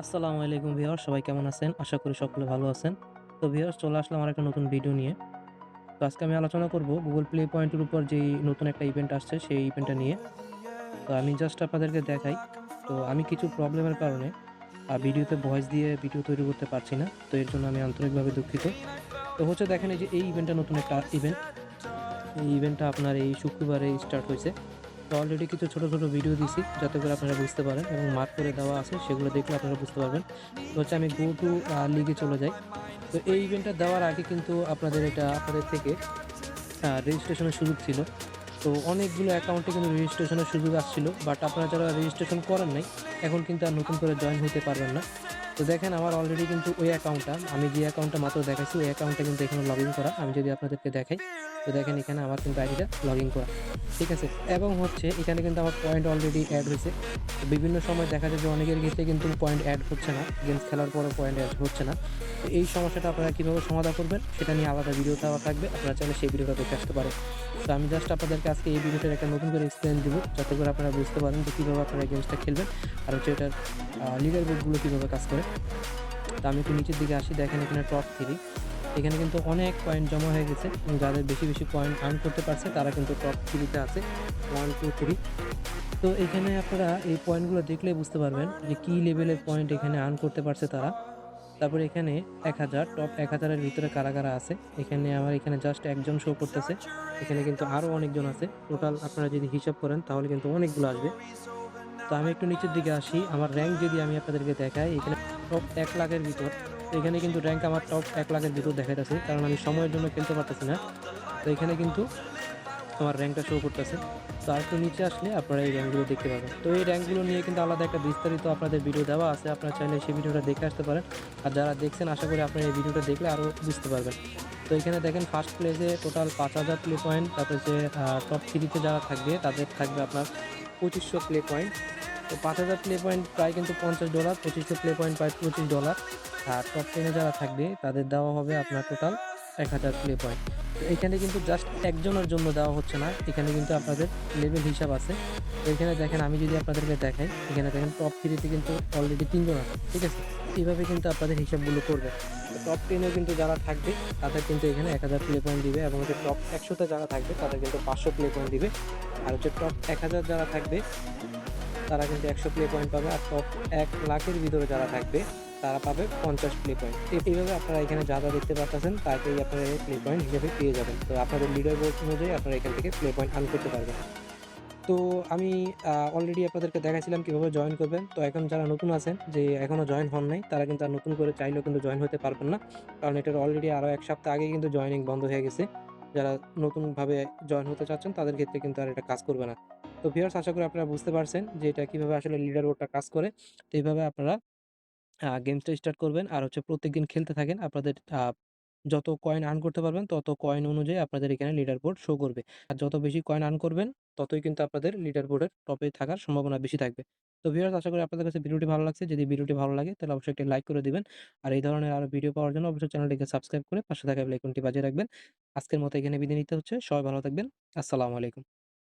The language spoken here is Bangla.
আসসালামু আলাইকুম ভিউয়ার্স, সবাই কেমন আছেন? আশা করি সকলে ভালো আছেন। তো ভিউয়ার্স, চলে আসলাম আরেকটা নতুন ভিডিও নিয়ে। তো আজকে আমি আলোচনা করব Google Play Point এর উপর যেই নতুন একটা ইভেন্ট আসছে সেই ইভেন্টটা নিয়ে। তো আমি জাস্ট আপনাদেরকে দেখাই। তো আমি কিছু প্রবলেমের কারণে ভিডিওতে ভয়েস দিয়ে ভিডিও তৈরি করতে পারছি না। তো এর জন্য আমি আন্তরিকভাবে দুঃখিত। তো হচ্ছে দেখেন, এই যে এই ইভেন্টটা নতুন একটা ইভেন্ট। এই ইভেন্টটা আপনার এই শুক্রবারে স্টার্ট হইছে। তো অলরেডি কিছু ছোট, ছোট ভিডিও দিছি যাতে করে আপনারা বুঝতে পারেন, এবং মার্ক করে দেওয়া আছে সেগুলো দেখলে আপনারা বুঝতে পারবেন। তো হচ্ছে আমি গো টু লিগে চলে যাই। তো এই ইভেন্টটা দেওয়ার আগে কিন্তু আপনাদের থেকে রেজিস্ট্রেশনের সুযোগ ছিল। তো অনেকগুলো অ্যাকাউন্টে কিন্তু রেজিস্ট্রেশনের সুযোগ আসছিল। বাট আপনারা যারা রেজিস্ট্রেশন করেন নাই, এখন কিন্তু আর নতুন করে জয়েন হইতে পারবেন না। তো দেখেন, আমার অলরেডি কিন্তু ওই অ্যাকাউন্টটা, আমি যে অ্যাকাউন্টটা মাত্র দেখাইছি ওই অ্যাকাউন্টটা কিন্তু এখানে লগইন করা। আমি যদি আপনাদেরকে দেখাই, তো দেখেন এখানে আমার কিন্তু আইডিটা লগইন করা। ঠিক আছে? এবং হচ্ছে এখানে কিন্তু আমার পয়েন্ট অলরেডি এড হইছে। তো বিভিন্ন সময় দেখা যায় যে অনেকের ক্ষেত্রে কিন্তু পয়েন্ট এড হচ্ছে না। গেমস খেলার পরেও পয়েন্ট এড হচ্ছে না। তো এই সমস্যাটা আপনারা কিভাবে সমাধান করবেন সেটা নিয়ে আলাদা ভিডিও দেওয়া থাকবে। আপনারা চাইলে সেই ভিডিওটা দেখে আসতে পারেন। তো আমি জাস্ট আপনাদেরকে আজকে এই ভিডিওটার একটা নতুন করে এক্সপ্লেইন দিব, যাতে করে আপনারা বুঝতে পারেন যে কীভাবে আপনারা গেমসটা খেলবেন, আর হচ্ছে এটার লিডার বোর্ডগুলো কীভাবে কাজ করে। তো আমি একটু নিচের দিকে আসি। দেখেন এখানে টপ 3, এখানে কিন্তু অনেক পয়েন্ট জমা হয়ে গেছে, এবং যাদের বেশি বেশি পয়েন্ট আর্ন করতে পারছে তারা কিন্তু টপ 3-তে আছে, 1, 2, 3। তো এখানে আপনারা এই পয়েন্টগুলো দেখলেই বুঝতে পারবেন যে কী লেভেলের পয়েন্ট এখানে আর্ন করতে পারছে তারা। তারপরে এখানে ১,০০০, টপ ১,০০০ এর ভিতরে কারা, কারা আছে? এখানে আমার এখানে জাস্ট একজন শো করতেছে। এখানে কিন্তু আরো অনেকজন আছে। টোটাল আপনারা যদি হিসাব করেন তাহলে কিন্তু অনেকগুলো আসবে। তো আমি একটু নিচের দিকে আসি। আমার র‍্যাংক যদি আমি আপনাদেরকে দেখাই, এখানে টপ ১,০০,০০০ এর ভিতর। তো এখানে কিন্তু র‍্যাংক আমার টপ ১,০০,০০০ এর ভিতর দেখাইতেছে, কারণ আমি সময়ের জন্য খেলতে পারতেছি না। তো এখানে কিন্তু আমার র‍্যাংকটা শো করতেছে। তো আরেকটু নিচে আসলে আপনারা এই র‍্যাংকগুলো দেখতে পাবেন। তো এই র‍্যাংকগুলো নিয়ে কিন্তু আলাদা একটা বিস্তারিত আপনাদের ভিডিও দেওয়া আছে। আপনারা চাইলে সেই ভিডিওটা দেখে আসতে পারেন। আর যারা দেখছেন, আশা করি আপনারা এই ভিডিওটা দেখলে আরও বুঝতে পারবেন। তো এখানে দেখেন ফার্স্ট প্লেসে টোটাল ৫,০০০ প্লে পয়েন্ট। তারপরে যে টপ 3 তে যারা থাকবে তাদের থাকবে আপনার ২৫০০ প্লে পয়েন্ট। তো ৫,০০০ প্লে পয়েন্ট প্রায় কিন্তু $৫০, ২৫০০ প্লে পয়েন্ট প্রায় $২৫। আর টপ 10 এ যারা থাকবে তাদের দেওয়া হবে আপনার টোটাল ১,০০০ প্লে পয়েন্ট। তো এখানে কিন্তু জাস্ট একজনের জন্য দেওয়া হচ্ছে না, এখানে কিন্তু আপনাদের লেভেল হিসাব আছে। তো এখানে দেখেন, আমি যদি আপনাদেরকে দেখাই, এখানে দেখেন টপ 3 তে কিন্তু অলরেডি ৩ জন আছে। ঠিক আছে? এইভাবে কিন্তু আপনাদের হিসাবগুলো করবেন। তো টপ 10 এ কিন্তু যারা থাকবে তাদের কিন্তু এখানে ১,০০০ প্লে পয়েন্ট দিবে, এবং হচ্ছে টপ ১০০ তে যারা থাকবে তাদের কিন্তু ৫০০ প্লে পয়েন্ট দিবে। আর হচ্ছে টপ ১,০০০ যারা থাকবে তারা কিন্তু ১০০ প্লে পয়েন্ট পাবে। আর টপ ১,০০,০০০ এর ভিতরে যারা থাকবে তারা পাবে ৫০ প্লে পয়েন্ট। এইভাবে আপনারা এখানে যা, যা দেখতে পারতেছেন তাকেই আপনারা প্লে পয়েন্ট হিসেবে পেয়ে যাবেন। তো আপনাদের লিডার বোর্ড অনুযায়ী আপনারা এখান থেকে প্লে পয়েন্ট আর্ন করতে পারবেন। তো আমি অলরেডি আপনাদেরকে দেখাইছিলাম কিভাবে জয়েন করবেন। তো এখন যারা নতুন আছেন, যে এখনো জয়েন হন নাই, তারা কিন্তু আর নতুন করে চাইলেও কিন্তু জয়েন হতে পারবেন না। কারণ এটার অলরেডি আরো ১ সপ্তাহ আগেই কিন্তু জয়েনিং বন্ধ হয়ে গেছে। যারা নতুনভাবে জয়েন হতে চাচ্ছেন তাদের ক্ষেত্রে কিন্তু আর এটা কাজ করবে না। তো ভিউয়ার্স, আশা করি আপনারা বুঝতে পারছেন যে এটা কিভাবে আসলে লিডার বোর্ডটা কাজ করে। তো এইভাবে আপনারা গেমসটা স্টার্ট করবেন, আর হচ্ছে প্রত্যেকদিন খেলতে থাকেন। আপনাদের যত কয়েন আর্ন করতে পারবেন তত কয়েন অনুযায়ী আপনাদের এখানে লিডার বোর্ড শো করবে। আর যত বেশি কয়েন আর্ন করবেন ততই কিন্তু আপনাদের লিডার বোর্ডের টপে থাকার সম্ভাবনা বেশি থাকবে। তো ভিউয়ার্স, আশা করি আপনাদের কাছে ভিডিওটি ভালো লাগছে। যদি ভিডিওটি ভালো লাগে তাহলে অবশ্যই একটি লাইক করে দিবেন। আর এই ধরনের আরো ভিডিও পাওয়ার জন্য অবশ্যই চ্যানেলটিকে সাবস্ক্রাইব করে পাশে থাকা বেল আইকনটি বাজিয়ে রাখবেন। আজকের মতো এখানে বিদায় নিতে হচ্ছে। সবাই ভালো থাকবেন। আসসালামু আলাইকুম।